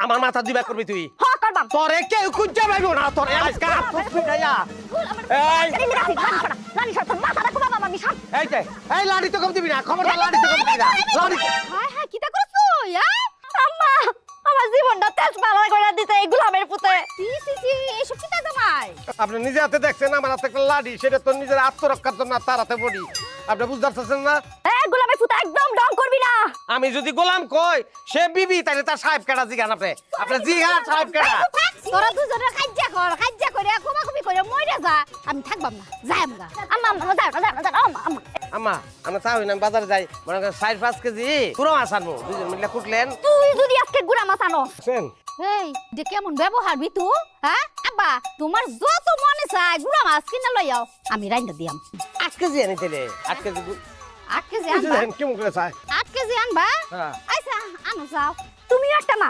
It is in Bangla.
আমার মাথা দিবা করবি তুই হ করবাম তোরে কেউ খুঁজে পাইব না তোরে আজকে আপস ফিরাইয়া লাড়ি সর তোর মাথাটা কুবাবা আমি সব এই যে এই লাড়ি তো কম দিবি না খবরদার লাড়ি তো কম দিবি না লাড়ি হায় হায় কিটা করছো আম্মা আমার জীবনটা তেজ পালা করে দিতে এই গোলামের পুতে সি এসব কিটা তোমার আপনি নিজে হাতে দেখছেন আমার হাতে একটা লাড়ি সেটা তো নিজের আত্মরক্ষার জন্য তার হাতে বডি আপনি বুঝতে পারছেন না গোলামের পুতে একদম ডং করবি না আমি যদি গোলাম কই সে বিবি তাহলে তার সাহেব কেডা জিগান আপনি জিগান সাহেব কেডা তোরা দুজনে কাজ্জা করে কুমাকুমি করে মইরা যা আমি থাকবাম না যাই আমগা আম্মা আম্মা যাও আম্মা আম্মা আমরা চাই না বাজারে যাই মনে করেন 4-5 কেজি পুরো মাছ আনবো দুজন মিলে কুটলেন তুই যদি আজকে গুড়া মাছ আনো শুন এই যে কেমন ব্যবহার বিতু হ্যাঁ আব্বা তোমার যত মনে চায় গুড়া মাছ কিনে লই যাও আমি রাইন্দা দিয়াম 8 কেজি আনি তাইলে 8 কেজি 8 কেজি আনবা কেমন করে চাই 8 কেজি আনবা হ্যাঁ আচ্ছা আনো যাও তুমি একটা মা